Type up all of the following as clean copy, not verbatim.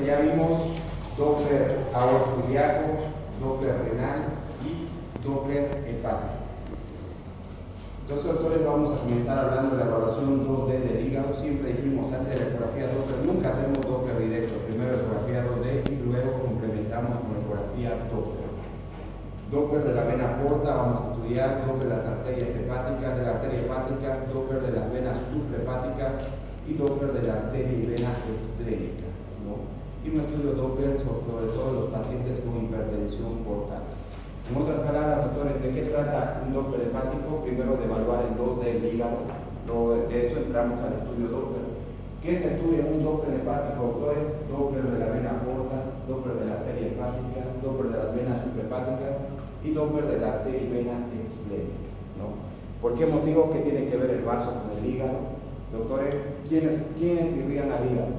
ya vimos Doppler aortoiliaco, Doppler renal y Doppler hepático. Entonces, doctores, vamos a comenzar hablando de la evaluación 2D del hígado. Siempre dijimos antes de la ecografía Doppler, nunca hacemos Doppler directo. Primero ecografía 2D y luego complementamos con ecografía Doppler. Doppler de la vena porta, vamos a estudiar Doppler de las arterias hepáticas, de la arteria hepática, Doppler de las venas suprahepáticas y Doppler de la arteria y vena esplénica, ¿no? Y un estudio Doppler sobre todo los pacientes con hipertensión portal. En otras palabras, doctores, ¿de qué trata un Doppler hepático? Primero de evaluar el 2D del hígado, luego de eso entramos al estudio Doppler. ¿Qué se estudia en un Doppler hepático, doctores? Doppler de la vena porta, Doppler de la arteria hepática, Doppler de las venas suprahepáticas y Doppler de la arteria y vena esplénica, ¿no? ¿Por qué motivo? ¿Qué tiene que ver el vaso con el hígado? Doctores, ¿quiénes irrigan al hígado?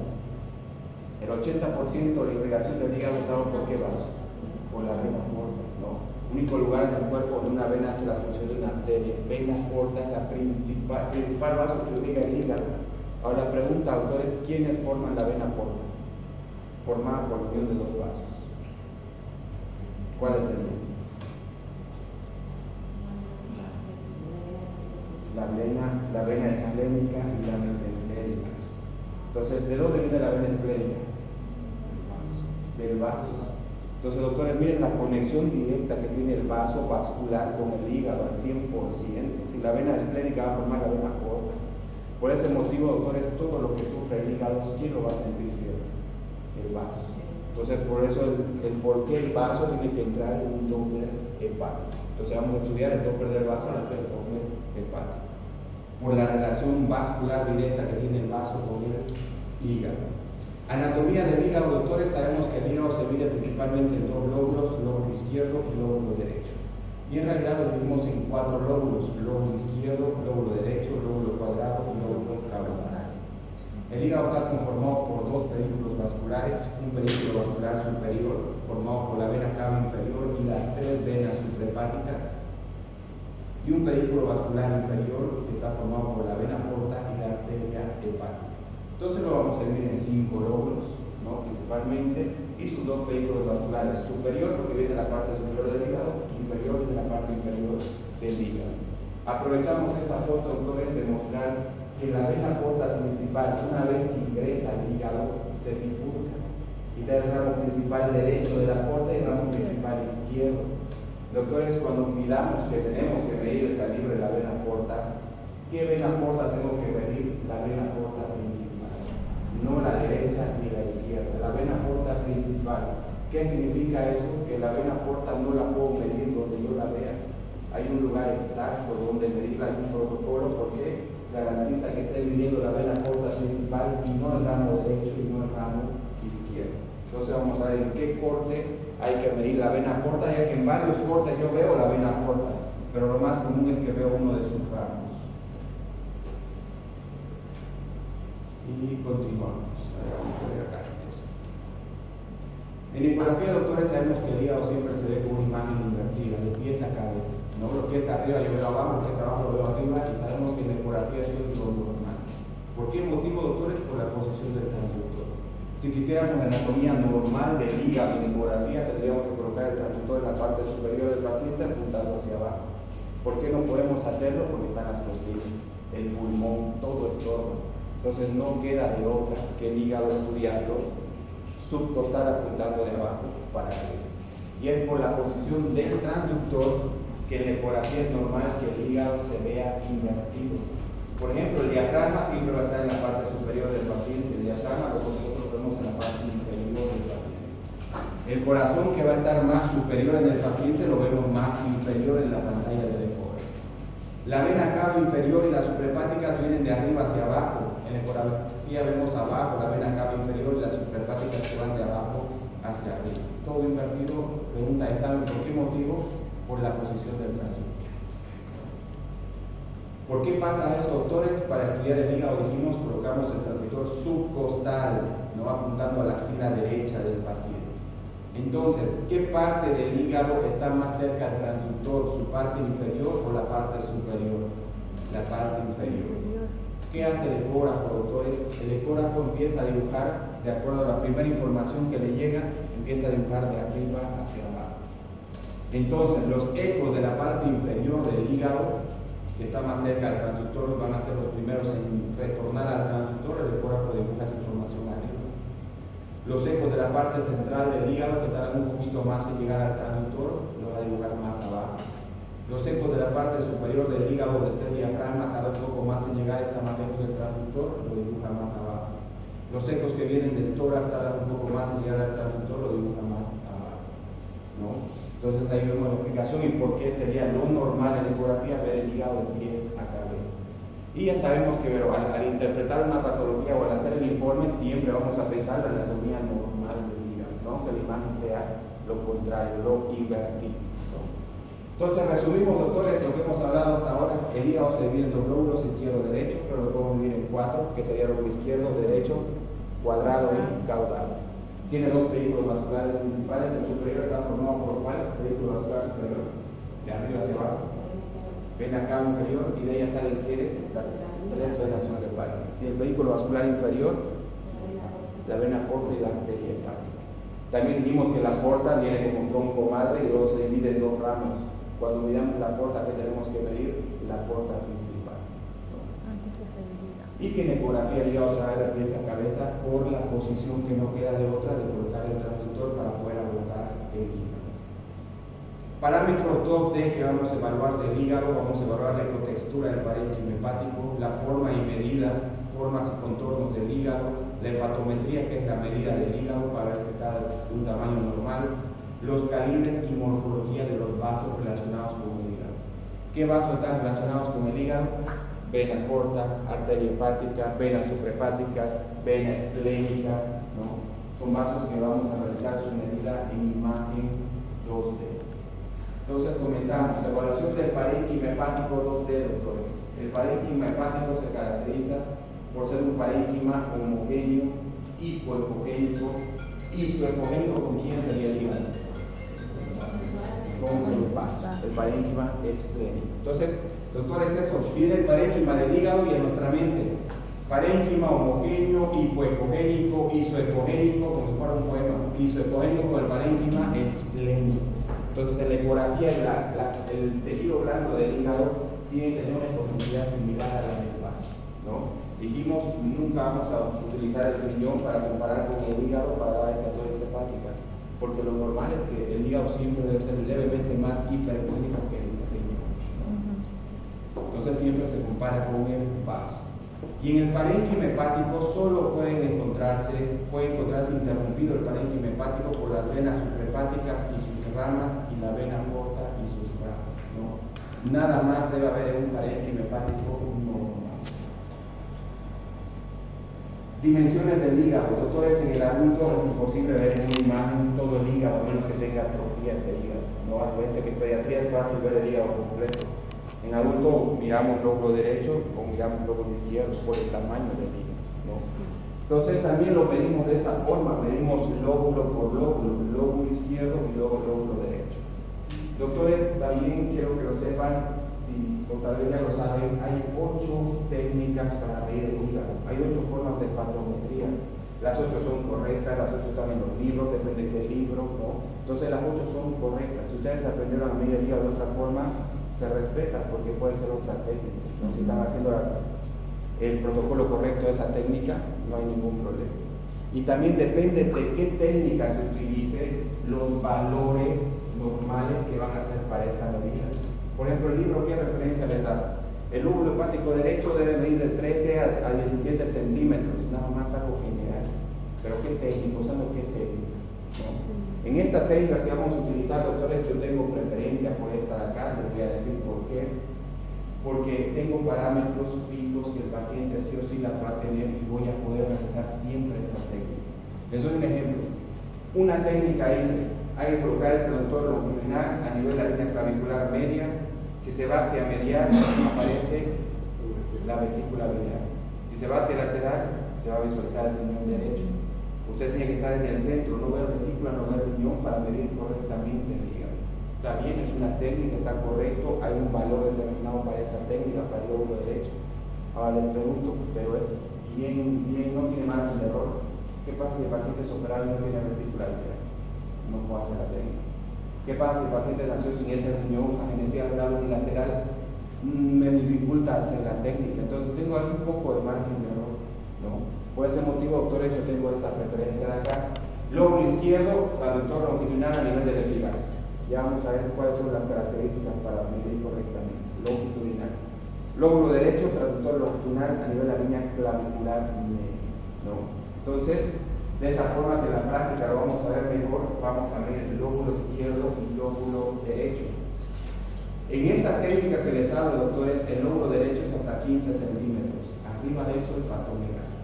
El 80% de la irrigación del hígado está por qué vaso? Por la vena porta, ¿no? Único lugar en el cuerpo donde una vena hace la función de una arteria. Vena porta es la principal vaso que irriga el hígado. Ahora pregunta, autores, ¿quiénes forman la vena porta? Formada por la unión de dos vasos. ¿Cuál es el nombre? La vena esplénica y la mesentérica. Entonces, ¿de dónde viene la vena esplénica? Del vaso. Entonces, doctores, miren la conexión directa que tiene el vaso vascular con el hígado al 100%. Si la vena esplénica va a formar la vena porta. Por ese motivo, doctores, todo lo que sufre el hígado, ¿quién lo va a sentir siempre? El vaso. Entonces, por eso el por qué el vaso tiene que entrar en un Doppler hepático. Entonces, vamos a estudiar el Doppler del vaso al hacer el Doppler hepático. Por la relación vascular directa que tiene el vaso con el hígado. Anatomía del hígado, doctores, sabemos que el hígado se divide principalmente en dos lóbulos, lóbulo izquierdo y lóbulo derecho. Y en realidad lo dividimos en cuatro lóbulos: lóbulo izquierdo, lóbulo derecho, lóbulo cuadrado y lóbulo caudal. El hígado está conformado por dos pedículos vasculares: un pedículo vascular superior, formado por la vena cava inferior y las tres venas suprahepáticas, y un pedículo vascular inferior que está formado por la vena porta y la arteria hepática. Entonces lo vamos a dividir en 5 lóbulos, ¿no? Principalmente, y sus dos pedículos vasculares: superior, porque viene de la parte superior del hígado, inferior de la parte inferior del hígado. Aprovechamos esta foto, doctores, de mostrar que la vena porta principal, una vez que ingresa al hígado, se bifurca y da el ramo principal derecho de la porta y el ramo principal izquierdo. Doctores, cuando midamos que tenemos que medir el calibre de la vena porta, ¿qué vena porta tengo que medir? La vena porta principal, no la derecha ni la izquierda, la vena porta principal. ¿Qué significa eso? Que la vena porta no la puedo medir donde yo la vea. Hay un lugar exacto donde medirla, hay un protocolo, porque garantiza que esté midiendo la vena porta principal y no el ramo derecho y no el ramo izquierdo. Entonces vamos a ver en qué corte hay que medir la vena porta, ya que en varios cortes yo veo la vena porta, pero lo más común es que veo uno de sus ramos. Y continuamos. Vamos a ver acá. En ecografía, doctores, sabemos que el hígado siempre se ve con una imagen invertida, de pies a cabeza. No lo que es arriba yo veo abajo, lo que es abajo lo veo arriba, y sabemos que en ecografía eso es lo normal. ¿Por qué motivo, doctores? Por la posición del transductor. Si quisiéramos la anatomía normal del hígado en ecografía, tendríamos que colocar el transductor en la parte superior del paciente apuntando hacia abajo. ¿Por qué no podemos hacerlo? Porque están las costillas, el pulmón, todo estorba. Entonces no queda de otra que el hígado estudiarlo subcostal apuntando de abajo para arriba. Y es por la posición del transductor que en la ecografía es normal que el hígado se vea invertido. Por ejemplo, el diafragma siempre va a estar en la parte superior del paciente. El diafragma lo nosotros vemos en la parte inferior del paciente. El corazón, que va a estar más superior en el paciente, lo vemos más inferior en la pantalla del ecografía. La vena cava inferior y las suprahepáticas vienen de arriba hacia abajo. En la ecografía vemos abajo la vena cava inferior y las suprahepáticas que van de abajo hacia arriba. Todo invertido. Pregunta, ¿saben por qué motivo? Por la posición del transductor. ¿Por qué pasa eso, doctores? Para estudiar el hígado, dijimos, colocamos el transductor subcostal, no apuntando a la axila derecha del paciente. Entonces, ¿qué parte del hígado está más cerca del transductor? ¿Su parte inferior o la parte superior? La parte inferior. ¿Qué hace el ecógrafo, doctores? El ecógrafo empieza a dibujar de acuerdo a la primera información que le llega, empieza a dibujar de arriba hacia abajo. Entonces, los ecos de la parte inferior del hígado, que está más cerca del transductor, van a ser los primeros en retornar al transductor. El ecógrafo dibuja esa información arriba. Los ecos de la parte central del hígado, que tardan un poquito más en llegar al transductor, lo va a dibujar más abajo. Los ecos de la parte superior del hígado, desde el diafragma, tarda un poco más en llegar, está más lejos del transductor, lo dibuja más abajo. Los ecos que vienen del tórax tardan un poco más en llegar al transductor, lo dibuja más abajo, ¿no? Entonces ahí vemos la explicación y por qué sería lo normal en la ecografía ver el hígado de pies a cabeza. Y ya sabemos que al interpretar una patología o al hacer el informe siempre vamos a pensar en la anatomía normal del hígado, ¿no? Que la imagen sea lo contrario, lo invertido, ¿no? Entonces resumimos, doctores, lo que hemos hablado hasta ahora. El hígado se divide en dos lóbulos, izquierdo y derecho, pero lo podemos dividir en cuatro, que sería lóbulo izquierdo, derecho, cuadrado y caudal. Tiene dos vehículos vasculares principales. El superior está formado por ¿cuál? Vehículo vascular superior, de arriba hacia abajo. Vena cava inferior, y de ella salen ¿quiénes? Las tres venas hepáticas. Y el vehículo vascular inferior, la vena porta y la arteria hepática. También dijimos que la porta viene como un tronco madre y luego se divide en dos ramos. Cuando midamos la porta, ¿qué tenemos que medir? La porta principal, ¿no? Antes que se divida. Y que en ecografía el hígado se va a ver de pies a cabeza por la posición que no queda de otra de colocar el transductor para poder abordar el hígado. Parámetros 2D que vamos a evaluar del hígado: vamos a evaluar la ecotextura del parénquima hepático, la forma y medidas, formas y contornos del hígado, la hepatometría, que es la medida del hígado para ver si está de un tamaño normal, los calibres y morfología de los vasos relacionados con el hígado. ¿Qué vasos están relacionados con el hígado? Vena porta, arteria hepática, venas suprahepáticas, vena esplénica, ¿no? Son vasos que vamos a realizar su medida en imagen 2D. Entonces comenzamos. Evaluación del parénquima hepático 2D, doctores. El parénquima hepático se caracteriza por ser un parénquima homogéneo, hipoepogénico. Isoepogénico, ¿con quién sería el hígado? Con el vaso. El parénquima esplénico. Entonces, doctores, eso viene el parénquima del hígado y en nuestra mente. Parénquima homogéneo, hipoepogénico, isoepogénico, como si fuera un poema. Isoepogénico con el parénquima esplénico. Entonces, en la ecografía, el tejido blando del hígado tiene que tener una esponjosidad similar a la del vaso, ¿no? Dijimos, nunca vamos a utilizar el riñón para comparar con el hígado para dar esteatosis hepática, porque lo normal es que el hígado siempre debe ser levemente más hiperepogénico que el riñón, ¿no? Entonces siempre se compara con el vaso. Y en el parénquima hepático solo puede encontrarse interrumpido el parénquima hepático por las venas suprahepáticas y sus ramas y la vena porta y sus ramas, ¿no? Nada más debe haber en un parénquima hepático normal. Dimensiones del hígado. Doctores, en el adulto es imposible ver en una imagen todo el hígado, a menos que tenga atrofia ese hígado, ¿no? A diferencia que en pediatría es fácil ver el hígado completo. En adulto miramos lóbulo derecho o miramos lóbulo izquierdo por el tamaño del hígado, ¿no? Entonces también lo medimos de esa forma, medimos lóbulo por lóbulo izquierdo y luego lóbulo derecho. Doctores, también quiero que lo sepan, si tal vez ya lo saben, hay 8 técnicas para medir el hígado, hay 8 formas de hepatometría. Las 8 son correctas, las 8 están en los libros, depende de qué libro, ¿no? Entonces las 8 son correctas. Si ustedes aprendieron a medir el hígado de otra forma, se respeta porque puede ser otra técnica, ¿no? Si están haciendo el protocolo correcto de esa técnica, no hay ningún problema. Y también depende de qué técnica se utilice, los valores normales que van a ser para esa medida. Por ejemplo, el libro, ¿qué referencia les da? El lóbulo hepático derecho debe medir de 13 a 17 centímetros, nada más algo general. Pero ¿qué técnico? ¿Saben qué técnica? ¿No? En esta técnica que vamos a utilizar, doctores, yo tengo preferencia por esta de acá, les voy a decir por qué. Porque tengo parámetros fijos que el paciente sí o sí las va a tener y voy a poder realizar siempre esta técnica. Les doy un ejemplo. Una técnica dice, hay que colocar el productor longitudinal a nivel de la línea clavicular media. Si se va hacia medial, aparece la vesícula biliar. Si se va hacia lateral, se va a visualizar el riñón derecho. Usted tiene que estar en el centro, no ver vesícula, no ver riñón para medir correctamente el hígado. Está bien, es una técnica, está correcto, hay un valor determinado para esa técnica, para el lóbulo derecho. Ahora les pregunto, pero es bien, no tiene margen de error. ¿Qué pasa si el paciente es operado y no tiene vesícula biliar? No puedo hacer la técnica. ¿Qué pasa si el paciente nació sin ese riñón, agenesia renal unilateral? Me dificulta hacer la técnica, entonces tengo un poco de margen de error, ¿no? Por ese motivo, doctores, yo tengo esta referencia de acá. Lóbulo izquierdo, traductor longitudinal a nivel del epigastrio. Ya vamos a ver cuáles son las características para medir correctamente. Longitudinal. Lóbulo derecho, traductor longitudinal a nivel de la línea clavicular media, ¿no? Entonces, de esa forma que en la práctica lo vamos a ver mejor, vamos a ver el lóbulo izquierdo y lóbulo derecho. En esa técnica que les hablo, doctores, el lóbulo derecho es hasta 15 centímetros. Arriba de eso, hepatomegalia.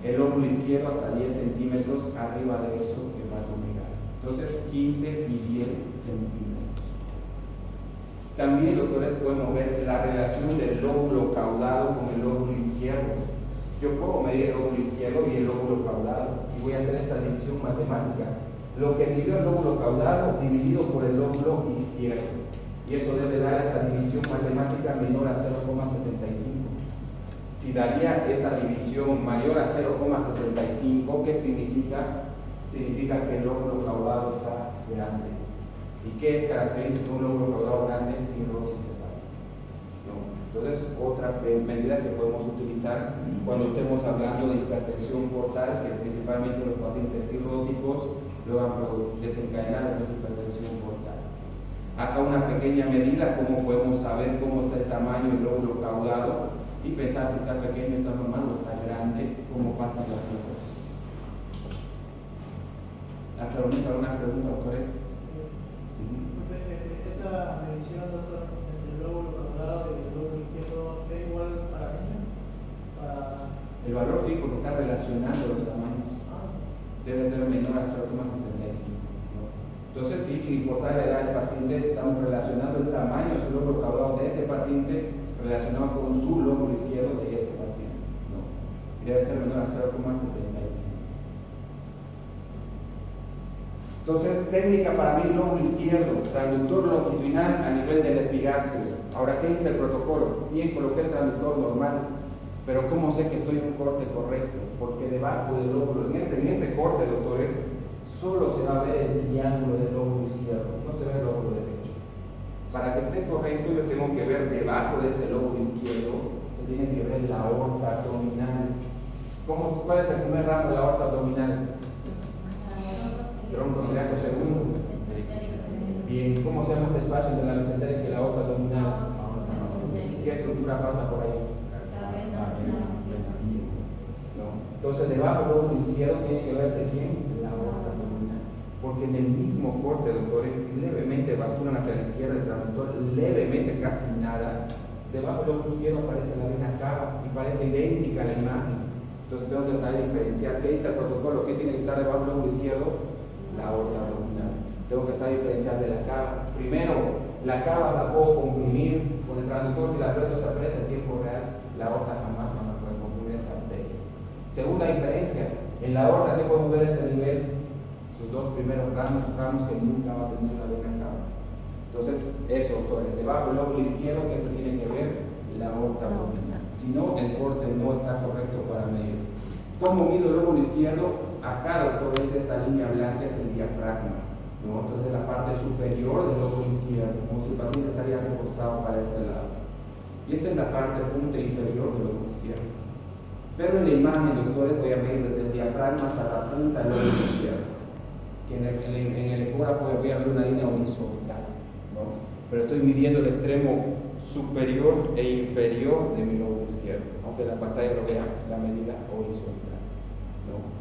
El lóbulo izquierdo hasta 10 centímetros. Arriba de eso, hepatomegalia. Entonces, 15 y 10 centímetros. También, doctores, podemos ver la relación del lóbulo caudado con el lóbulo izquierdo. Yo puedo medir el lóbulo izquierdo y el lóbulo caudado. Y voy a hacer esta división matemática. Lo que midió el lóbulo caudado dividido por el lóbulo izquierdo. Y eso debe dar esa división matemática menor a 0,65. Si daría esa división mayor a 0,65, ¿qué significa? Significa que el lóbulo caudado está grande. ¿Y qué es característica de un lóbulo caudado grande? Cirrosis hepática. ¿No? Entonces, otra medida que podemos utilizar cuando estemos hablando de hipertensión portal, que principalmente los pacientes cirróticos lo van a desencadenar en hipertensión portal. Acá una pequeña medida, cómo podemos saber cómo está el tamaño del lóbulo caudado y pensar si está pequeño, está normal o está grande, cómo pasa la cirrosis. Hasta el momento, ¿alguna pregunta, doctores? Esa medición, doctor, entre el lóbulo caudado y el lóbulo izquierdo, ¿es igual para niños? El valor sí, porque está relacionando los tamaños. Debe ser menor a 0,65. Entonces, sí, sin importar la edad del paciente, estamos relacionando el tamaño de su lóbulo caudado de ese paciente relacionado con su lóbulo izquierdo de ese paciente, ¿no? Debe ser menor a 0,65. Entonces, técnica para mí, lóbulo izquierdo, transductor longitudinal a nivel del epigastrio. Ahora, ¿qué dice el protocolo? Bien, coloqué el transductor normal, pero ¿cómo sé que estoy en un corte correcto? Porque debajo del lóbulo, en este corte, doctores, solo se va a ver el triángulo del lóbulo izquierdo, no se ve el lóbulo derecho. Para que esté correcto, yo tengo que ver debajo de ese lóbulo izquierdo, se tiene que ver la aorta abdominal. ¿Cuál es el primer ramo de la aorta abdominal? Tronco ciliaco segundo. Bien, ¿cómo se llama este espacio entre la mesentérica y la aorta abdominal? ¿Qué estructura pasa por ahí? No. Entonces, debajo del lóbulo izquierdo tiene que verse quién? La aorta abdominal. Porque en el mismo corte, doctores, si levemente basuran hacia la izquierda del transductor, levemente, casi nada, debajo del lóbulo izquierdo aparece la vena cava y parece idéntica a la imagen. Entonces, tengo que saber diferenciar. ¿Qué dice el protocolo? ¿Qué tiene que estar debajo del lóbulo izquierdo? La aorta abdominal. Tengo que saber diferenciar de la cava. Primero, la cava la puedo comprimir con el transductor. Si la aprieto, se aprieta en tiempo real. La aorta jamás no la puede comprimir esa arteria. Segunda diferencia, en la aorta, ¿qué podemos ver a este nivel? Sus dos primeros ramos que nunca va a tener la vena cava. Entonces, eso, doctores, debajo del lóbulo izquierdo, que se tiene que ver la aorta abdominal. Si no, el corte no está correcto para medir. ¿Cómo mido el lóbulo izquierdo? Acá, doctor, es esta línea blanca, es el diafragma, ¿no? Entonces, la parte superior del lóbulo izquierdo, como si el paciente estaría recostado para este lado. Y esta es la parte punta inferior del lóbulo izquierdo. Pero en la imagen, doctores, voy a medir desde el diafragma hasta la punta del lóbulo izquierdo. Que en el ecógrafo voy a ver una línea horizontal, ¿no? Pero estoy midiendo el extremo superior e inferior de mi lóbulo izquierdo, aunque la pantalla lo vea la medida horizontal, ¿no?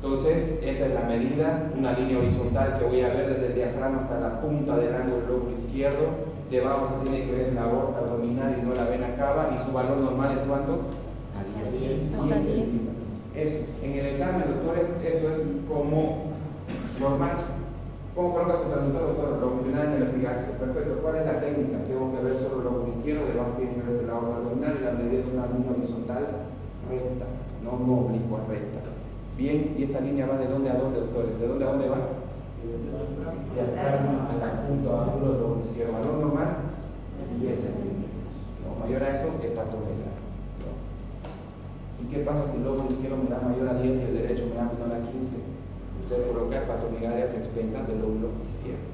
Entonces, esa es la medida, una línea horizontal que voy a ver desde el diafragma hasta la punta del ángulo del lóbulo izquierdo. Debajo se tiene que ver la aorta abdominal y no la vena cava, y su valor normal es ¿cuánto? 10. Eso, en el examen, doctores, eso es como normal. ¿Cómo coloca su transductor, doctor? Longitudinal en el epigastrio. Perfecto. ¿Cuál es la técnica? Tengo que ver solo el lóbulo izquierdo, debajo tiene que verse la aorta abdominal y la medida es una línea horizontal recta, no oblicua, recta. Bien, ¿y esa línea va de dónde a dónde, doctores? ¿De dónde a dónde va? Diafragma a la punta ángulo del lóbulo izquierdo. Valor normal, 10 centímetros. No, mayor a eso, hepatomegalia. ¿Y qué pasa si el lóbulo izquierdo me da mayor a 10 y el derecho me da menor a 15? Usted coloca patologías a expensas del lóbulo izquierdo.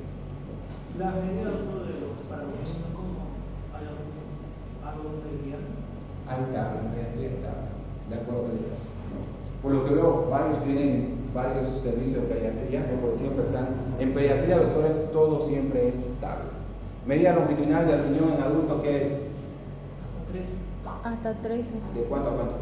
Las medidas de los parámetros, ¿cómo hay algo de guía? Hay tabla, en pediatría tabla, de acuerdo a la idea. Por lo que veo, varios tienen varios servicios de pediatría, porque siempre están. En pediatría, doctores, todo siempre es tabla. Medida longitudinal del riñón en adultos, ¿qué es? Hasta 13. ¿De cuánto a cuánto?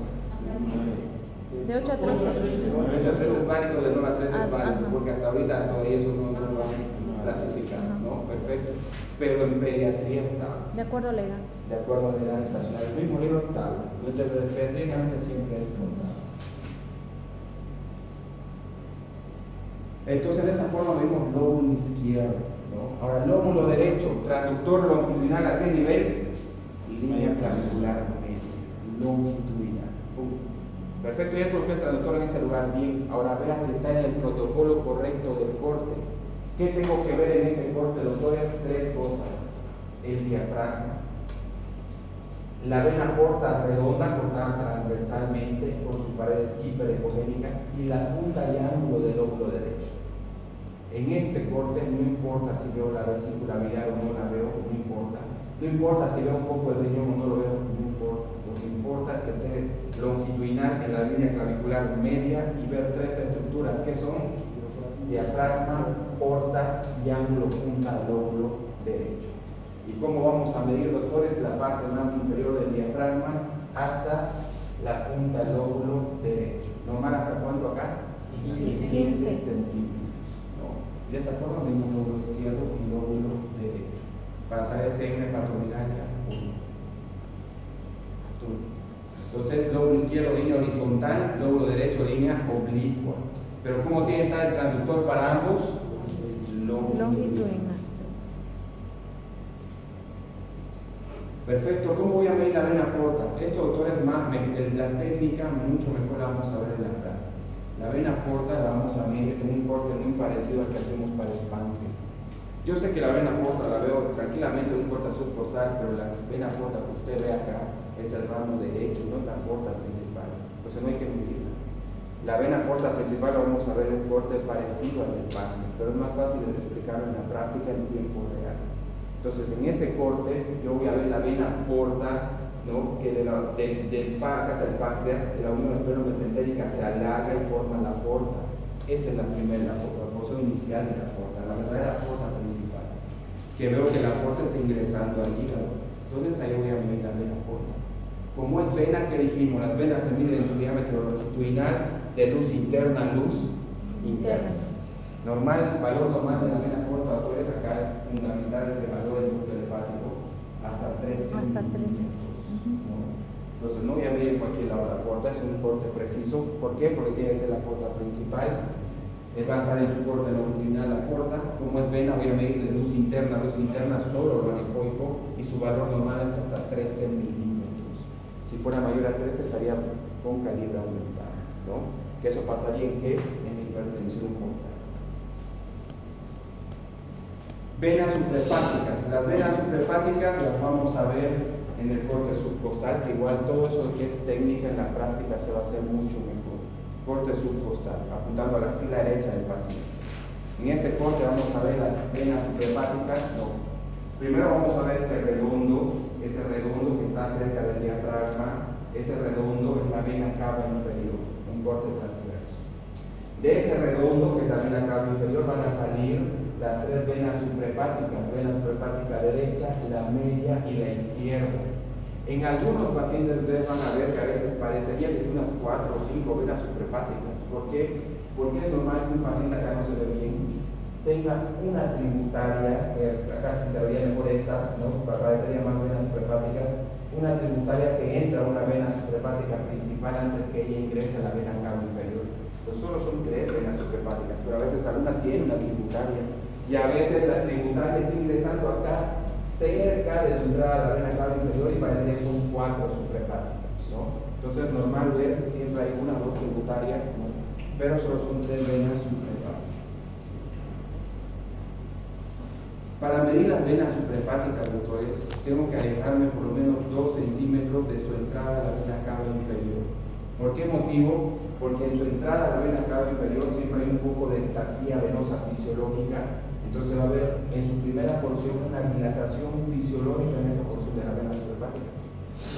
De 8 a 13. De 8 a 13 es válido, de 9 a 13 es válido, porque hasta ahorita todavía eso no lo han clasificado, ¿no? Perfecto. Pero en pediatría está. De acuerdo a la edad. De acuerdo a la edad estacional. El mismo libro está. Entonces, de pediatría siempre es contado. Entonces, de esa forma vemos lóbulo izquierdo, ¿no? Ahora, lóbulo derecho, transductor longitudinal, ¿a qué nivel? Línea clavicular media, longitudinal. Perfecto, ya coloqué el transductor en ese lugar bien. Ahora vea si está en el protocolo correcto del corte. ¿Qué tengo que ver en ese corte, doctores? 3 cosas. El diafragma, la vena porta redonda cortada transversalmente con sus paredes hiperecogénicas y la punta y ángulo del lóbulo derecho. En este corte no importa si veo la vesícula biliar o no la veo, no importa. No importa si veo un poco el riñón o no lo veo, no importa. Lo que importa es que esté longitudinal en la línea clavicular media y ver 3 estructuras que son diafragma, porta y ángulo punta del lóbulo derecho. ¿Y cómo vamos a medir, doctores? La parte más inferior del diafragma hasta la punta del lóbulo derecho. ¿Normal hasta cuánto acá? 15 centímetros. ¿No? De esa forma tenemos lóbulo izquierdo y lóbulo derecho. Para saber si hay una hepatomegalia o no. Entonces, lóbulo izquierdo, línea horizontal, lóbulo derecho, línea oblicua. Pero ¿cómo tiene que estar el transductor para ambos? Longitudinal. Perfecto, ¿cómo voy a medir la vena porta? Esto, doctores, más la técnica mucho mejor la vamos a ver en la práctica. La vena porta la vamos a medir en un corte muy parecido al que hacemos para el páncreas. Yo sé que la vena porta la veo tranquilamente en un corte subcostal, pero la vena porta que usted ve acá es el ramo derecho, no es la porta principal. Entonces no hay que medirla. La vena porta principal la vamos a ver en un corte parecido al del páncreas, pero es más fácil de explicarlo en la práctica en tiempo real. Entonces, en ese corte, yo voy a ver la vena porta, ¿no? Que del páncreas, de la unión espleno-mesentérica se alarga y forma la porta. Esa es la primera, la porción inicial de la porta, la verdadera porta principal. Que veo que la porta está ingresando al hígado. Entonces, ahí voy a medir la vena porta. Como es vena, ¿qué dijimos? Las venas se miden en su diámetro longitudinal de luz interna a luz interna. Normal, valor normal de la vena porta, tú eres acá fundamental ese valor del ducto hepático hasta 13 milímetros. ¿No? Entonces no voy a medir en cualquier lado la porta, es un corte preciso. ¿Por qué? Porque tiene que ser la porta principal. Va a estar en su corte longitudinal la porta. Como es vena, voy a medir de luz interna solo lo anecoico y su valor normal es hasta 13 milímetros. Si fuera mayor a 13 estaría con calibre aumentado, ¿no? Que eso pasaría en qué? En hipertensión portal. Venas suprahepáticas. Las venas suprahepáticas las vamos a ver en el corte subcostal, que igual todo eso que es técnica en la práctica se va a hacer mucho mejor. Corte subcostal, apuntando a la axila derecha del paciente. En ese corte vamos a ver las venas suprahepáticas. No. Primero vamos a ver ese redondo que está cerca del diafragma. Ese redondo es la vena cava inferior, un corte transverso. De ese redondo, que es la vena cava inferior, van a salir las 3 venas suprahepáticas, vena suprahepática derecha, la media y la izquierda. En algunos pacientes ustedes van a ver que a veces parecería que tiene unas 4 o 5 venas suprahepáticas. ¿Por qué? Porque es normal que un paciente acá no se ve bien, tenga una tributaria, acá sí se vería mejor esta, ¿no? Parecería más venas suprahepáticas, una tributaria que entra a una vena suprahepática principal antes que ella ingrese a la vena cava inferior. Pues solo son 3 venas suprahepáticas, pero a veces alguna tiene una tributaria. Y a veces la tributaria está ingresando acá cerca de su entrada a la vena cava inferior y parecería que son 4 suprahepáticas, ¿no? Entonces es normal ver que siempre hay una o 2 tributarias, ¿no? Pero solo son 3 venas suprahepáticas. Para medir las venas suprahepáticas, doctores, tengo que alejarme por lo menos 2 centímetros de su entrada a la vena cava inferior. ¿Por qué motivo? Porque en su entrada a la vena cava inferior siempre hay un poco de ectasia venosa fisiológica. Entonces va a haber en su primera porción una dilatación fisiológica en esa porción de la vena suprahepática.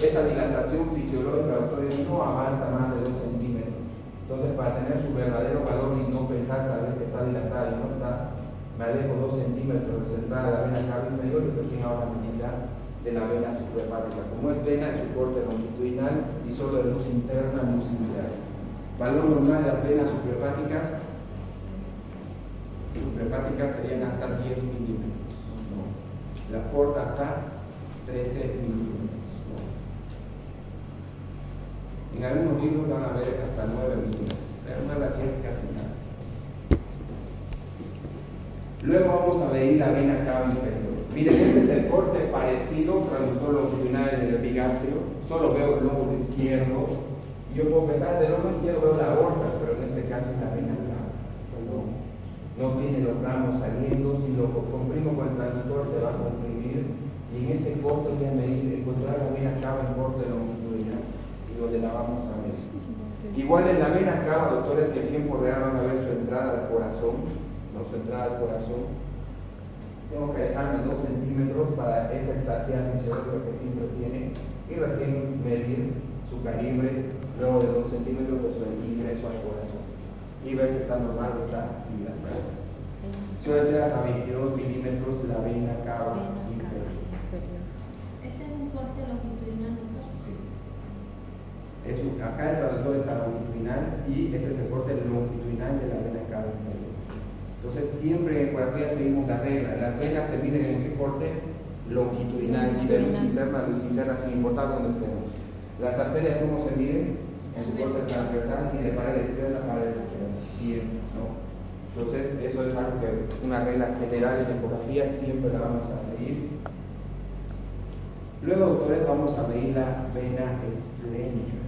Esa dilatación fisiológica, doctores, no avanza más de 2 centímetros. Entonces, para tener su verdadero valor y no pensar tal vez que está dilatada y no está, me alejo 2 centímetros de su entrada a la vena cava inferior y recién ahora me medida de la vena suprahepática. Como es vena en su corte longitudinal y solo de luz interna, luz interior. Valor normal de las venas suprahepáticas serían hasta 10 milímetros. ¿No? La porta hasta 13 milímetros. ¿No? En algunos libros van a ver hasta 9 milímetros, pero no la tiene casi nada. Luego vamos a medir la vena cava inferior. Miren, este es el corte parecido, traductor longitudinal en el epigastrio. Solo veo el lóbulo izquierdo. Y yo puedo pensar, del lóbulo izquierdo veo la aorta, pero en este caso es la vena cava. No tiene los ramos saliendo. Si lo comprimo con el traductor se va a comprimir. Y en ese corte voy a medir, encontrar la vena cava en corte longitudinal. Y donde la vamos a ver. Igual en la vena cava, doctores, que en tiempo real van a ver su entrada al corazón. Su entrada al corazón, tengo que dejarme 2 centímetros para esa ectasia fisiológica que siempre tiene y recién medir su calibre luego de 2 centímetros de su ingreso al corazón y ver si está normal o está dilatado. Suele ser hasta 22 milímetros la vena cava inferior. ¿Ese es un corte longitudinal? Sí. Acá el traductor está longitudinal y este es el corte longitudinal de la vena cava inferior. Entonces siempre en ecografía seguimos la regla. Las venas se miden en este corte longitudinal y de luz interna sin importar dónde estemos. Las arterias, ¿cómo se miden? En su corte transversal y de pared externa a pared externa. Siempre, ¿no? Entonces eso es algo que una regla general en ecografía siempre la vamos a seguir. Luego, doctores, vamos a medir la vena esplénica.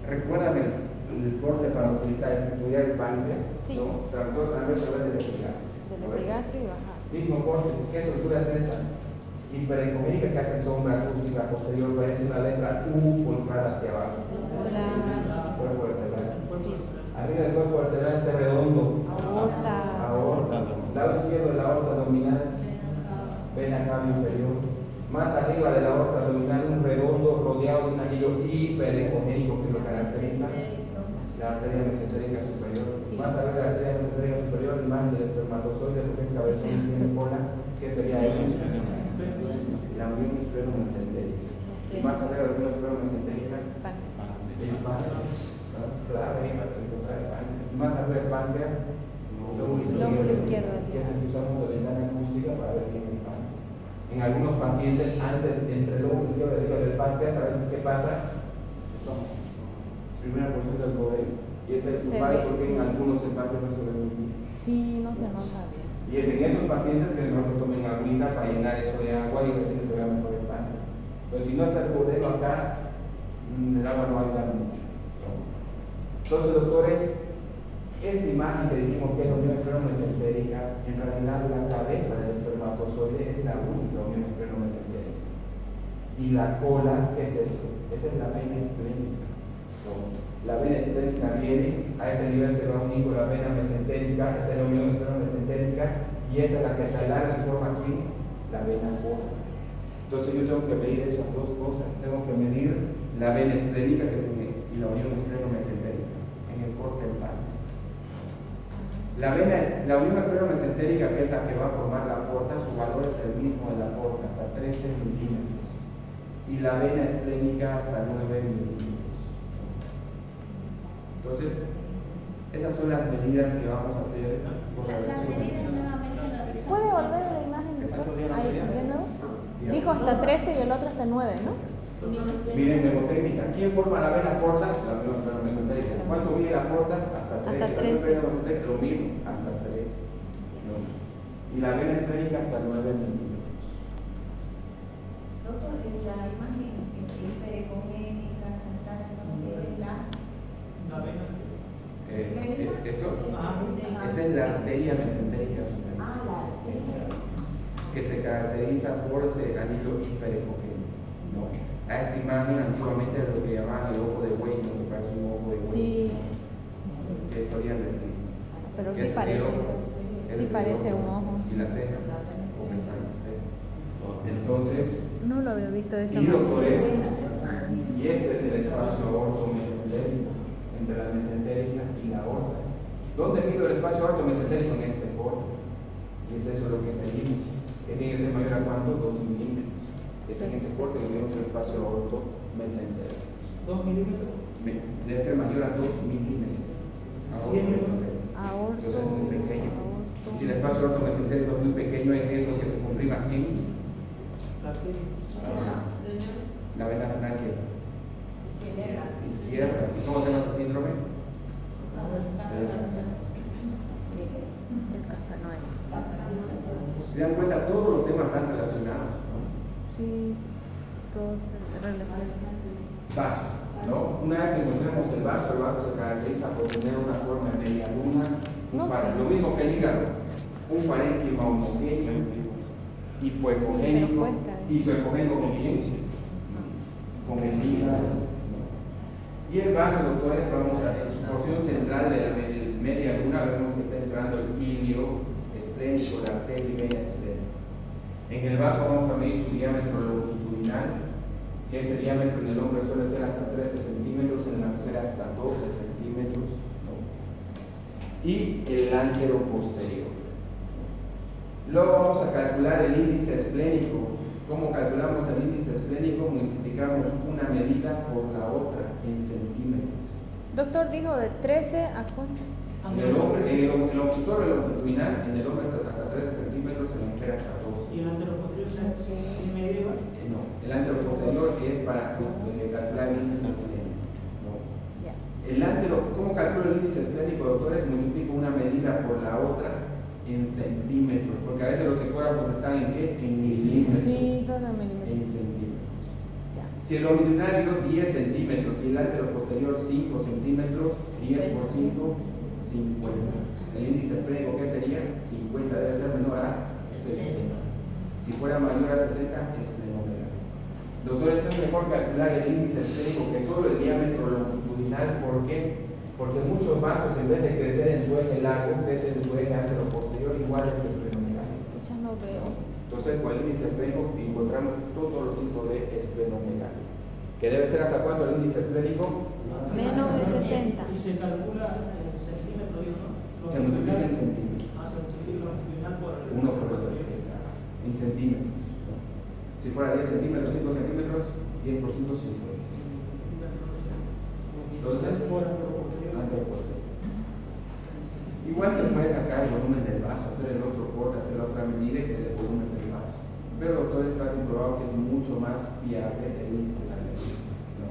¿Recuerdan el corte para estudiar el páncreas? Sí. ¿No? Traductor transversal del epigastrio. Del epigastrio y bajar. Mismo corte. ¿Qué estructura es esta? Hiperecogénica que hace sombra acústica posterior, parece una letra U volcada hacia abajo. Cuerpo vertebral. Sí. Arriba del cuerpo vertebral este redondo. Aorta. Lado izquierdo de la aorta abdominal. Vena cava inferior. Más arriba de la aorta abdominal un redondo rodeado de un anillo hiperecogénico que lo caracteriza. La arteria mesentérica superior. Sí. Más arriba de la arteria mesentérica superior, imagen del espermatozoide, lo que es cabezón y tiene cola, que sería ahí la unión espleno-mesentérica. Y más arriba de la unión espleno-mesentérica, el páncreas. Claro, ahí va a encontrar el páncreas. Y más arriba del páncreas, lóbulo izquierdo, que es el que usamos de ventana acústica para ver bien el páncreas. En algunos pacientes, antes entre el lóbulo izquierdo y el hígado del páncreas, a veces, ¿qué pasa? Primera porción del bodega. Y ese es el culpable porque en algunos el páncreas no se ve muy bien. Sí, no se nota bien. Y es en esos pacientes que mejor que tomen agüita para llenar eso de agua y recién se vea mejor el páncreas. Pero si no está el bodega acá, el agua no va a ayudar mucho. Entonces, doctores, esta imagen que dijimos que es la unión espleno-mesentérica, en realidad la cabeza del espermatozoide es la única unión espleno-mesentérica. Y la cola, ¿qué es esto? Esta es la vena esplénica. La vena esplénica viene, a este nivel se va a unir con la vena mesentérica, esta es la unión espleno-mesentérica, y esta es la que se alarga y forma aquí la vena cola. Entonces yo tengo que medir esas dos cosas, tengo que medir la vena esplénica y la unión espleno-mesentérica en el corte del páncreas. La unión espleno-mesentérica, que es la que va a formar la porta, su valor es el mismo de la porta, hasta 13 milímetros. Y la vena esplénica hasta 9 milímetros. Entonces, esas son las medidas que vamos a hacer por la Las versión. medidas nuevamente ¿Puede volver a la imagen, doctor? Ahí, de nuevo. Dijo hasta 13 y el otro hasta 9, ¿no? Miren, mnemotécnica. ¿Quién forma la vena corta? La unión espleno-mesentérica. ¿Cuánto mide la porta? Hasta 13. Hasta 13. La unión espleno-mesentérica lo mismo, hasta 13. ¿No? Y la vena esplénica hasta 9 milímetros. Doctor, la imagen hiperecogénica central, entonces es la vena. Esto, esa es la arteria mesentérica superior. la arteria. Que se caracteriza por ese anillo hiperecogénico. ¿No? A esta imagen antiguamente era lo que llamaban el ojo de buey, ¿no? Que parece un ojo de buey. Sí, Que solían decir. pero Que sí es parece. el ojo, Sí el parece ojo un ojo. Y la ceja, o pestaña, ¿sí? Entonces, No lo había visto de esa y manera. doctores, y este es el espacio ortomesentérico, entre la mesentérica y la aorta. ¿Dónde mido el espacio ortomesentérico? En este corte. Y es eso lo que pedimos. Que tiene que ser mayor a cuánto? 2 milímetros. Es en ese corte que vemos el espacio ortomesentérico. 2 milímetros. Debe ser mayor a 2 milímetros. Aorto. Entonces es muy pequeño. Aorto. Y si el espacio ortomesentérico es muy pequeño, es lo que se comprime aquí. Aquí. La vena renal izquierda. ¿Y cómo se llama ese síndrome? El cascano es. Se dan cuenta, todos los temas están relacionados, ¿no? Sí, todo se relaciona. Vaso, ¿no? Una vez que encontremos el vaso se caracteriza por tener una forma de media luna, No sé. lo mismo que el hígado, un parénquima homogéneo, hipoecogénico, Sí, pero cuesta. isoecogénico con quién? Con el hígado. Y el vaso, doctores, vamos a, en su porción central de la media luna, vemos que está entrando el ilio esplénico, la arteria y vena esplénica. En el vaso vamos a medir su diámetro longitudinal, que ese diámetro en el hombre suele ser hasta 13 centímetros, en la mujer hasta 12 centímetros, ¿no? Y el antero posterior. Luego vamos a calcular el índice esplénico. ¿Cómo calculamos el índice esplénico? Multiplicamos una medida por la otra en centímetros. Doctor dijo de 13 a cuánto. En el hombre, sobre el longitudinal, en el hombre hasta 13 centímetros, en la mujer hasta 12. Y el anteroposterior es medio igual. No, el anteroposterior es para calcular el índice esplénico. ¿No? Ya. ¿Cómo calculo el índice esplénico, doctores? Multiplico una medida por la otra en centímetros, porque a veces los ecógrafos están en ¿qué? En milímetros. Sí, todo En milímetros. centímetros. Ya. Si el longitudinal dio 10 centímetros y el anteroposterior 5 centímetros, 10 por 5, 50. El índice esplénico, ¿qué sería? 50, debe ser menor a 60. Si fuera mayor a 60, es esplenomegalia. Doctores, es mejor calcular el índice esplénico que solo el diámetro longitudinal. ¿Por qué? Porque muchos vasos, en vez de crecer en su eje largo, crecen en su eje anteroposterior, igual es el esplenomegalia. Ya no veo. Entonces, con el índice esplénico encontramos todos los tipos de esplenomegalia. ¿Que debe ser hasta cuánto el índice esplénico? Menos de 60. Y se calcula en centímetros, ¿no? Se multiplica en centímetros. Ah, se multiplica longitudinal por el. Uno por otro, en centímetros, ¿no? Si fuera 10 centímetros, 5 centímetros, 10 por 5, 50. Entonces, anteroposterior. Igual se puede sacar el volumen del vaso, hacer el otro corte, hacer la otra medida y tener el volumen del vaso. Pero doctor, está comprobado que es mucho más fiable el índice esplénico, ¿no?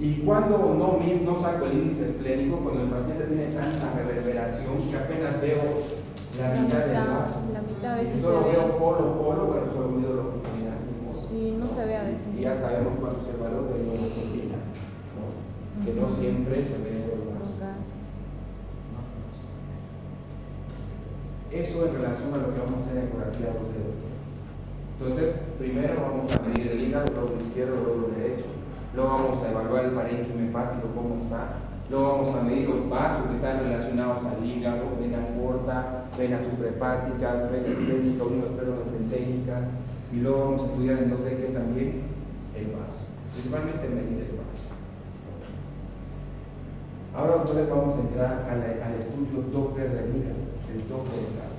Y cuando no saco el índice esplénico, cuando el paciente tiene tanta reverberación que apenas veo la mitad del vaso. La mitad a veces Si se solo ve. veo polo, bueno, solo mido longitudinal. Sí, no se ve a veces. Y ya sabemos cuál es el valor de longitudinal, ¿no? Que no siempre se ve por el Los vaso. gases. Eso en relación a lo que vamos a hacer en ecografía 2D. Entonces, primero vamos a medir el hígado, lóbulo izquierdo, lóbulo derecho. Luego vamos a evaluar el parénquima hepático, cómo está. Luego vamos a medir los vasos que están relacionados al hígado, vena porta, venas suprahepáticas, vena esplénica, mesentérica. Y luego vamos a estudiar en 2D también el vaso. Principalmente medir el vaso. Ahora, doctores, vamos a entrar al estudio Doppler del hígado. El Doppler del hígado.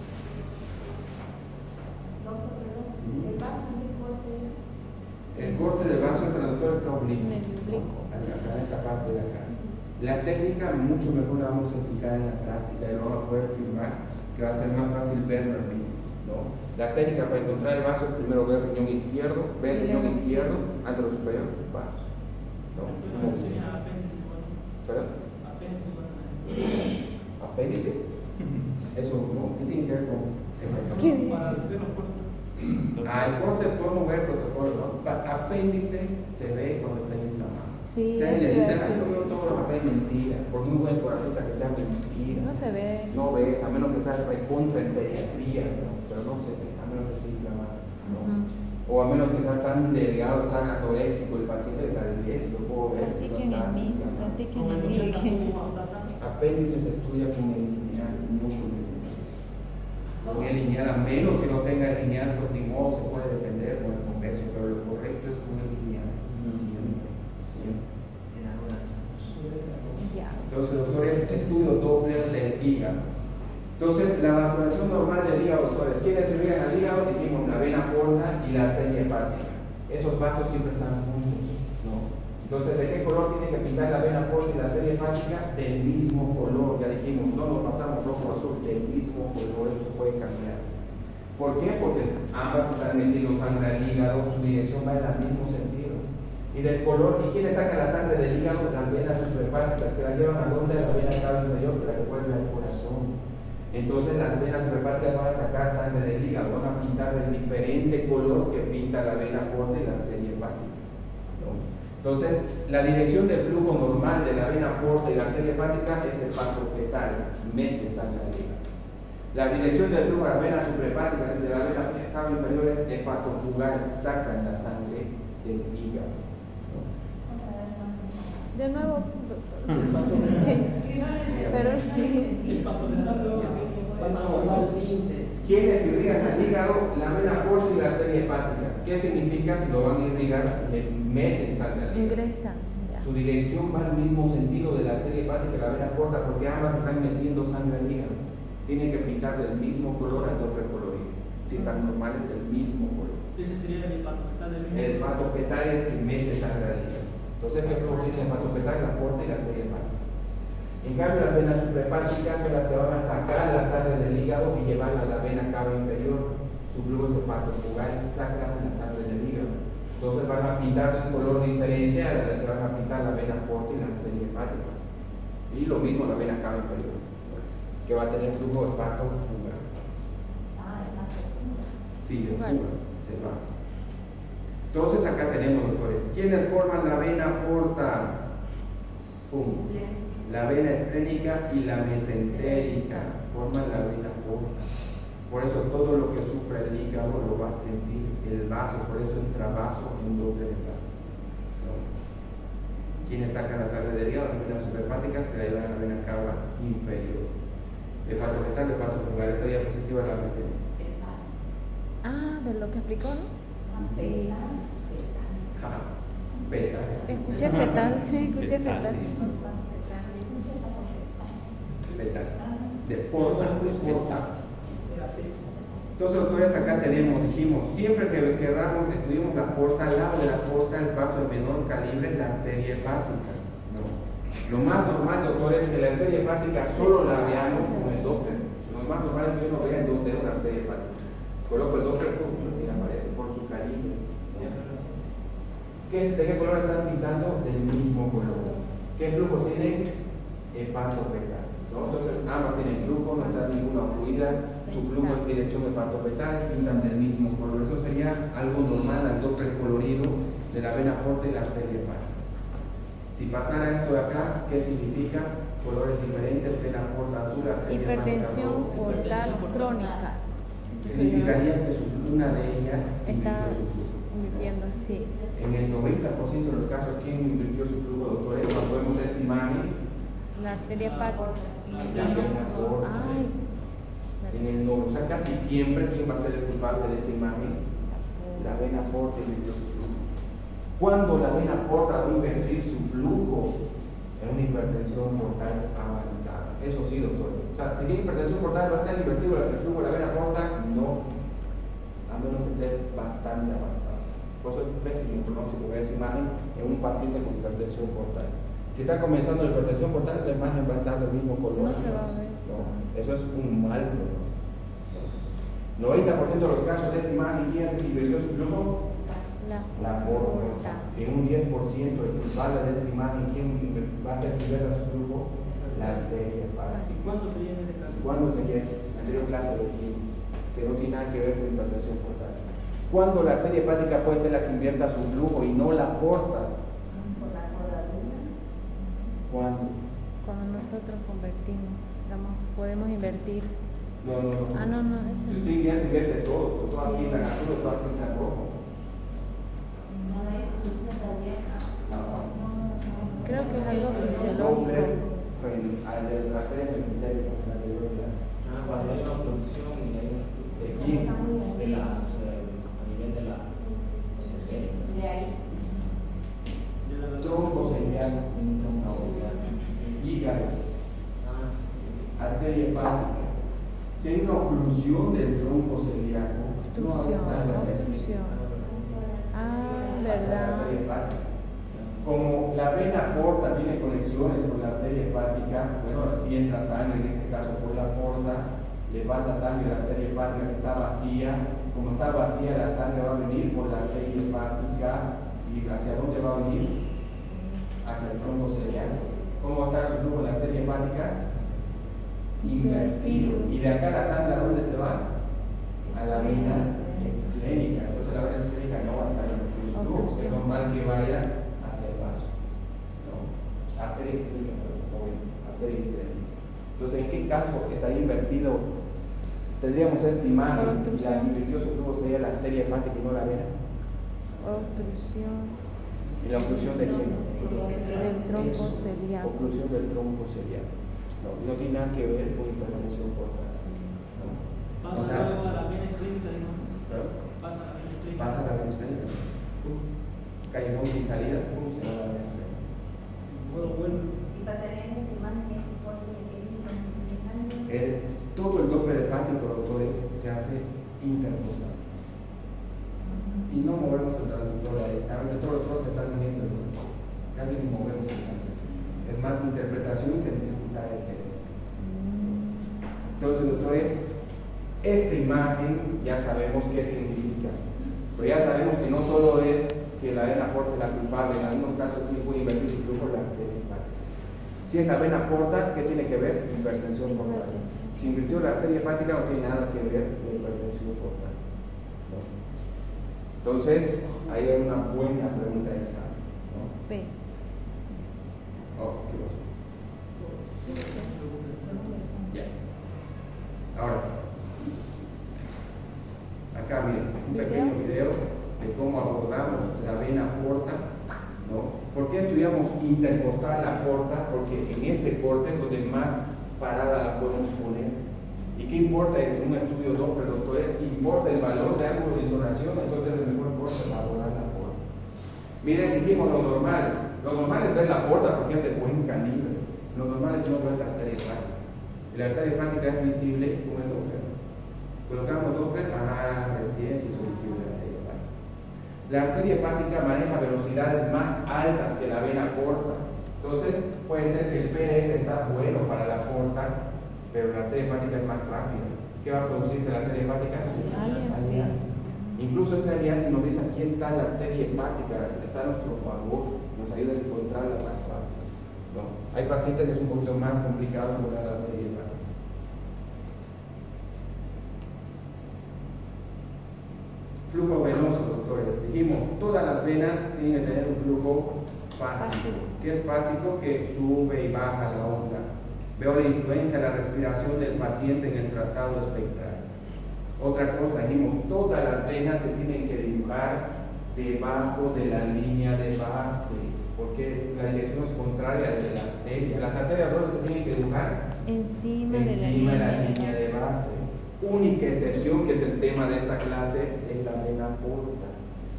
El corte del vaso entre los doctores está oblicuo. Medio oblicuo. Acá, en esta parte de acá. La técnica mucho mejor la vamos a explicar en la práctica y lo vamos a poder filmar, que va a ser más fácil verlo en vivo, ¿no? La técnica para encontrar el vaso es primero ver el riñón izquierdo, ver el riñón izquierdo, antero superior, vaso. ¿No? ¿Perdón? ¿Apéndice? Eso, ¿no? ¿Qué tiene que ver con ¿Qué dice? Para hacer los cortes. el corte podemos ver el protocolo, ¿no? Apéndice se ve cuando está inflamado. Sí, Se eso le iba a dicen, decir. yo veo todos los apéndices mentiras, por muy buen ecografista que sea mentira. No se ve. No ve, a menos que sea recontra en pediatría, ¿no? Pero no se ve, a menos que esté inflamado, ¿no? Ujú. O a menos que sea tan delgado, tan anoréxico el paciente, tal vez lo puedo ver. Si no Practiquen está- en mí, practiquen en mí. Apéndice se estudia con el lineal, no con el lineal. Con el lineal, a menos que no tenga el lineal, pues ni modo se puede defender con el convexo, pero lo correcto es con el lineal. Siempre, siempre. Ya. Entonces, doctores, estudio Doppler del hígado. Entonces, la evaluación normal del hígado, doctores, ¿quiénes se vean al hígado? Dijimos la vena porta y la arteria hepática. Esos vasos siempre están juntos, ¿no? Entonces, ¿de qué color tiene que pintar la vena porta y la arteria hepática? Del mismo color, ya dijimos, no nos pasamos rojo o azul, del mismo color, eso se puede cambiar. ¿Por qué? Porque ambas están metiendo sangre al hígado, su dirección va en el mismo sentido. Y del color, ¿y quiénes sacan la sangre del hígado? Las venas suprahepáticas, que la llevan a donde la vena cava inferior, que la que vuelve al corazón. Entonces las venas suprahepáticas van a sacar sangre del hígado, van a pintar el diferente color que pinta la vena porta y la arteria hepática, ¿no? Entonces, la dirección del flujo normal de la vena porta y la arteria hepática es hepatofetal, mete sangre al hígado. La dirección del flujo de las venas suprahepáticas y de la vena cava inferior es hepatofugal, sacan la sangre del hígado. De nuevo, doctor. Pero sí. ¿Quiénes irrigan al hígado? La vena porta y la arteria hepática. ¿Qué significa? Si lo van a irrigar, le meten sangre al hígado. Ingresan. Ya. Su dirección va al mismo sentido de la arteria hepática y la vena porta, porque ambas están metiendo sangre al hígado. Tienen que pintar del mismo color al doble colorido. Si están normales, del mismo color. Ese sería el hepatofetal del mismo. El hepatofetal es que mete sangre al hígado. Entonces, ¿qué flujo tiene el hepatofetal? La porta y la arteria hepática. En cambio, las venas suprahepáticas son las que van a sacar la sangre del hígado y llevarla a la vena cava inferior. Su flujo es hepatofugal, sacan la sangre del hígado. Entonces van a pintar de un color diferente a la que van a pintar la vena porta y la arteria hepática. Y lo mismo la vena cava inferior, que va a tener flujo hepatofugal. Sí, de fuga, se va. Entonces acá tenemos, doctores, ¿quiénes forman la vena porta? Pum. La vena esplénica y la mesentérica forman la vena porta. Por eso todo lo que sufre el hígado lo va a sentir el vaso, por eso entra vaso en doble vena. ¿No? ¿Quiénes sacan la sangre del hígado? Las venas suprahepáticas que la llevan a la vena cava inferior. Hepatofetal, hepatofugal, esa diapositiva la metemos. Ah, de lo que explicó, ¿no? Sí. Beta. Escuché fetal, escuché fetal. Beta. De porta, de porta. Entonces, doctores, acá tenemos, dijimos, siempre que queramos, estudiamos la porta, al lado de la porta, el vaso de menor calibre es la arteria hepática, ¿no? Lo más normal, doctores, es que la arteria hepática solo la veamos con el Doppler. Lo más normal es que uno vea en 2D una arteria hepática. Coloco el Doppler, si aparece por su calibre. ¿De qué color están pintando? Del mismo color. ¿Qué flujo tienen? Hepatofetal, ¿no? Entonces ambas tienen flujo, no está ninguna fluida, su flujo es dirección hepatofetal, pintan del mismo color. Eso sería algo normal al Doppler colorido de la vena porta y la arteria hepática. Si pasara esto de acá, ¿qué significa? Colores diferentes, vena porta azul, arteria Hipertensión hepática roja. portal crónica. Significaría que una de ellas Está invirtió su flujo. invirtiendo, sí. En el 90% de los casos, ¿quién invirtió su flujo, doctores? Cuando vemos esta imagen, La arteria hepática. la vena porta. Ay. En el no, o sea, casi siempre, ¿quién va a ser el culpable de esa imagen? La vena porta invirtió su flujo. Cuando la vena porta va a invertir su flujo en una hipertensión portal avanzada. Eso sí, doctor. O sea, si tiene hipertensión portal, ¿va a estar invertido el flujo de la vena porta? No. A menos que esté bastante avanzado. Por eso es pésimo pronóstico ver esa imagen en un paciente con hipertensión portal. Si está comenzando la hipertensión portal, la imagen va a estar del mismo color. No se va a ver. No, eso es un mal pronóstico. 90% de los casos de esta imagen, ¿quién es el que invirtió su flujo? La porta. En un 10% el culpable de esta imagen, ¿quién va a ser que invierta su flujo? La arteria hepática. ¿Y cuándo sería en ese caso? ¿Cuándo sería eso? Anterior clase de que no tiene nada que ver con hipertensión portal. ¿Cuándo la arteria hepática puede ser la que invierta su flujo y no la porta? ¿Cuándo? Cuando nosotros convertimos, podemos invertir. No. Ah, no, eso Si no. usted invierte todo aquí está en azul, todo aquí está en rojo. Creo que es algo Doppler fisiológico. al de las arterias mesentéricas, la arteriola. Cuando hay una obstrucción y hay ¿De quién? de las a nivel de la mesentérica. De ahí. Tronco celíaco, hígado, arteria hepática. Si hay una oclusión del tronco celíaco, no avanza Obstrucción. Ah, la verdad. arteria hepática. Como la vena porta tiene conexiones con la arteria hepática, bueno, si entra sangre, en este caso por la porta, le pasa sangre a la arteria hepática que está vacía. Como está vacía, la sangre va a venir por la arteria hepática. ¿Y hacia dónde va a venir? Hacia el tronco celíaco. ¿Cómo va a estar su flujo en la arteria hepática? Invertido. Y de acá la sangre, ¿a dónde se va? A la vena esclénica. Entonces la vena esclénica no va a estar en su flujo, porque es normal que vaya hacia el vaso. ¿No? Arteria esclénica, arteria esclénica. Entonces, ¿en qué caso estaría invertido? Tendríamos esta imagen, la que invirtió su flujo sería la arteria hepática y no la vena. Obstrucción ¿Y la oclusión de quién? del tronco Eso, celíaco. oclusión del tronco celíaco. No tiene nada que ver con hipertensión portal. ¿No? Pasa O sea, luego a la vena esclénica, ¿no? ¿pero? Pasa a la vena esclénica. Pasa la vena esclénica. Callejón sin salida, ¿cómo se llama la vena esclénica? Bueno, bueno. Y para tener esa imagen es importante Todo el Doppler hepático, doctores, se hace intercostal. Y no movemos el traductor ahí. A veces todos los otros están en eso, casi ni movemos el traductor. Es más interpretación que dificultad de tener. Entonces, doctores, esta imagen ya sabemos qué significa. Pero ya sabemos que no solo es que la vena porta es la culpable, en algunos casos tiene que invertir su flujo la arteria hepática. Si es la vena porta, ¿qué tiene que ver? Hipertensión portal. Si invirtió la arteria hepática, no tiene nada que ver con la hipertensión portal. ¿No? Entonces, ahí hay una buena pregunta de examen. ¿No? P. Oh, ¿qué pasó? Ya. Ahora sí. Acá miren, un pequeño video de cómo abordamos la vena porta, ¿no? ¿Por qué estudiamos intercostal la porta? Porque en ese corte es donde más parada la podemos poner. ¿Y qué importa en un estudio Doppler, doctores? Importa el valor de ángulo de insolación, entonces el mejor corte para abordar la porta. Miren, dijimos lo normal. Lo normal es ver la porta porque es de buen calibre. Lo normal es no ver la arteria hepática. Y la arteria hepática es visible con el Doppler. Colocamos Doppler, recién se hizo visible la arteria hepática. La arteria hepática maneja velocidades más altas que la vena porta. Entonces, puede ser que el PRF está bueno para la porta, pero la arteria hepática es más rápida. ¿Qué va a producirse la arteria hepática? Alias. Incluso esa alias nos dice aquí está la arteria hepática, está a nuestro favor, nos ayuda a encontrarla más rápido. No. Hay pacientes que es un poquito más complicado encontrar la arteria hepática. Flujo venoso, doctores. Dijimos, todas las venas tienen que tener un flujo fásico. ¿Qué es fásico? Que sube y baja la onda. Veo la influencia de la respiración del paciente en el trazado espectral. Otra cosa, dijimos, todas las venas se tienen que dibujar debajo de la línea de base, porque la dirección es contraria a la de la arteria. Las arterias ¿dónde se tienen que dibujar? Encima de la de línea de base. Única excepción, que es el tema de esta clase, es la vena porta.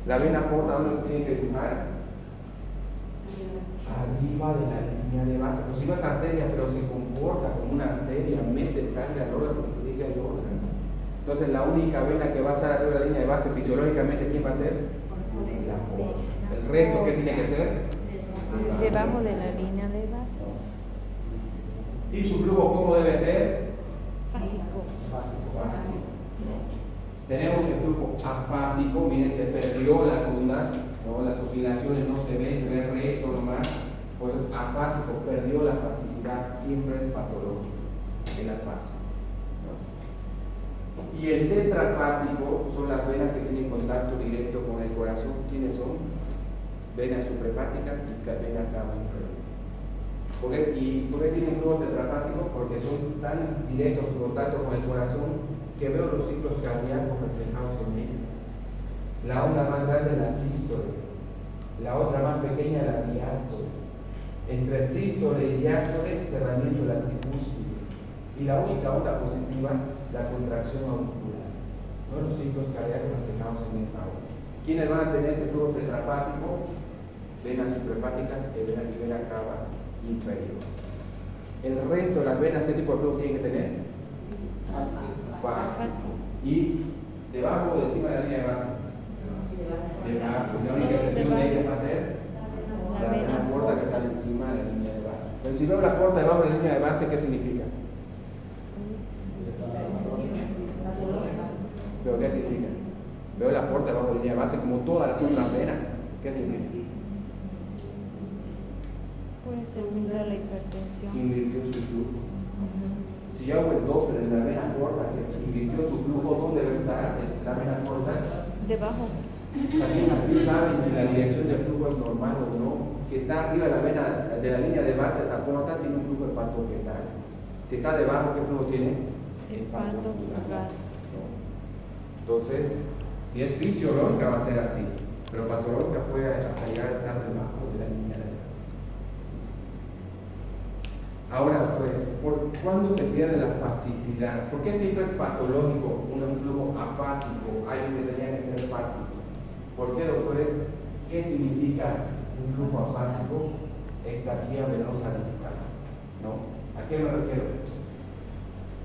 La vena porta, ¿dónde se tiene que dibujar? Arriba de la línea de base. Pues si no es arteria, pero se comporta como una arteria, mete sangre al órgano, irriga el órgano. Entonces la única vena que va a estar arriba de la línea de base fisiológicamente, ¿quién va a ser? La porta. ¿El resto qué tiene que ser? debajo de la línea de base. ¿Y su flujo cómo debe ser? Fásico. Fásico. Tenemos el flujo afásico, miren, se perdió las ondas, ¿no? Las oscilaciones no se ven, se ve recto nomás. Pues afásico, perdió la fasicidad, siempre es patológico el afásico. Y el tetrafásico son las venas que tienen contacto directo con el corazón. ¿Quiénes son? Venas suprahepáticas y venas cava inferior. ¿Por qué tienen flujo tetrafásico? Porque son tan directos su contacto con el corazón que veo los ciclos cardíacos reflejados en ellos. La onda más grande es la sístole. La otra más pequeña, la diástole. Entre sístole y diástole, cerramiento de la tricúspide. Y la única onda positiva, la contracción auricular. ¿No? Los ciclos cardíacos nos dejamos en esa hora. ¿Quiénes van a tener ese flujo tetrafásico? Venas suprahepáticas y vena cava inferior. El resto de las venas, ¿qué tipo de flujo tienen que tener? Fásico. Y debajo o encima de la línea de base. Debajo. La única excepción de ellas va a ser la vena porta que está encima de la línea de base. Pero si veo la porta debajo de la línea de base, ¿qué significa? ¿Pero qué significa? Veo la porta debajo de la línea de base como todas las otras venas. ¿Qué significa? Puede ser que sea la hipertensión. Invirtió su flujo. Si yo hago el Doppler en la vena porta que invirtió su flujo, ¿dónde debe estar la vena porta? Debajo. También así saben si la dirección del flujo es normal o no. Si está arriba de la vena de la línea de base de esa porta, tiene un flujo hepatovegetal. Si está debajo, ¿qué flujo tiene? Hepatofugal. Entonces, si es fisiológica va a ser así, pero patológica puede hasta llegar a estar debajo de la línea de base. Ahora, pues, ¿cuándo se pierde la fasicidad? ¿Por qué siempre es patológico un flujo afásico? Hay que tenía que ser fásico. ¿Por qué, doctores? ¿Qué significa un flujo afásico? Ectasia venosa distal. ¿No? ¿A qué me refiero?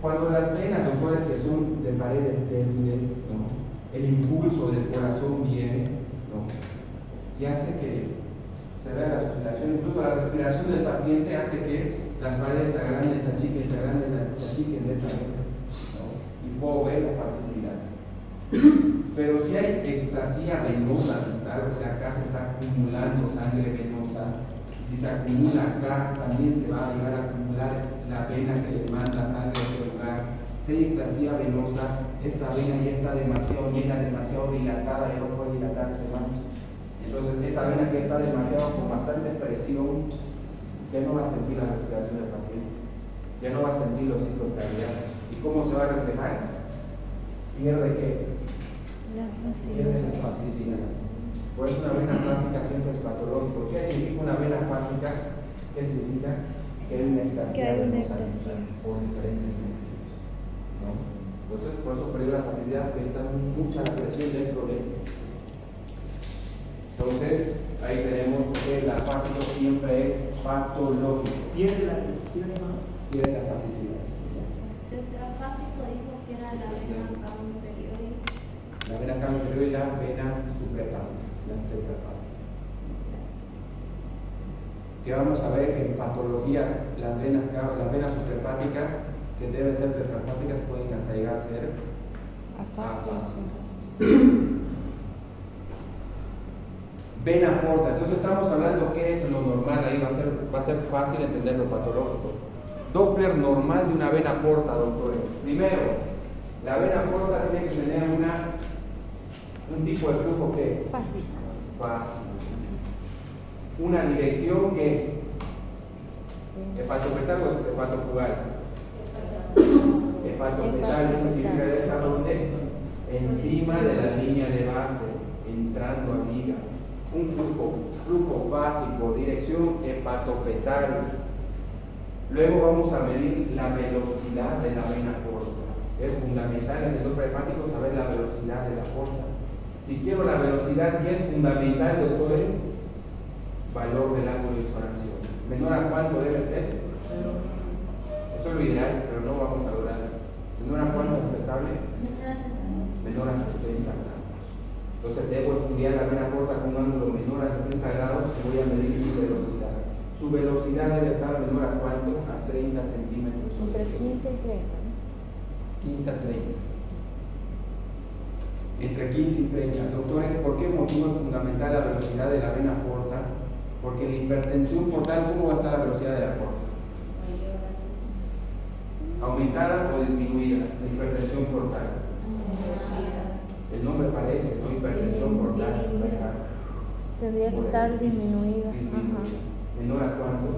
Cuando las venas, doctores, que son de paredes débiles, ¿no? El impulso del corazón viene, ¿no? Y hace que se vea la oscilación, incluso la respiración del paciente hace que las paredes se agranden, se achiquen de esa vena, ¿no? Y puedo ver la fasicidad. Pero si hay ectasia venosa distal, o sea, acá se está acumulando sangre venosa, y si se acumula acá, también se va a llegar a acumular la vena que le manda sangre a ese lugar. Si hay ectasia venosa, esta vena ya está demasiado llena, demasiado dilatada, y no puede dilatarse más. Entonces, esa vena que está demasiado con bastante presión, ya no va a sentir la respiración del paciente, ya no va a sentir los ciclos cardíacos. ¿Y cómo se va a reflejar? ¿Pierde qué? Pierde la fasicidad. Por eso una vena fásica siempre es patológico. ¿Qué significa una vena fásica? ¿Qué significa? Que hay una ectasia venosa por diferentes motivos, ¿no? Entonces, por eso perdió la facilidad, porque está mucha presión dentro de él. Entonces, ahí tenemos que la fásico siempre es patológico. Pierde la dirección, ¿no? Pierde la facilidad. Tetrafásico dijo que era la vena cava inferior. La vena cava inferior y la vena suprahepática, las tetrafásicas. Que vamos a ver que en patologías las venas suprahepáticas que deben ser tetrafásicas pueden hasta llegar a ser afásicas. Vena porta, entonces estamos hablando qué es lo normal, ahí va a ser fácil entender lo patológico. Doppler normal de una vena porta, doctores. Primero, la vena porta tiene que tener un tipo de flujo que Fácil. una dirección que hepatopetal o hepatofugal. Hepatopetal significa que debe estar donde encima de la línea de base, entrando a liga. Un flujo básico, dirección hepatopetal. Luego vamos a medir la velocidad de la vena porta. Es fundamental en el Doppler hepático saber la velocidad de la porta. Si quiero la velocidad, que es fundamental, doctores, valor del ángulo de expansión. ¿Menor a cuánto debe ser? Eso es lo ideal, pero no vamos a lograrlo. ¿Menor a cuánto es aceptable? Menor a 60 grados. Entonces debo estudiar la vena porta con un ángulo menor a 60 grados y voy a medir su velocidad. Su velocidad debe estar menor a cuánto? A 30 centímetros. Entre 15 y 30, ¿no? 15 a 30. Entre 15 y 30. Doctores, ¿por qué motivo es fundamental la velocidad de la vena porta? Porque en la hipertensión portal, ¿cómo va a estar la velocidad de la porta? ¿Aumentada o disminuida? La hipertensión portal. El nombre parece, ¿no? Hipertensión portal. Tendría que estar disminuida. ¿Menor a cuánto?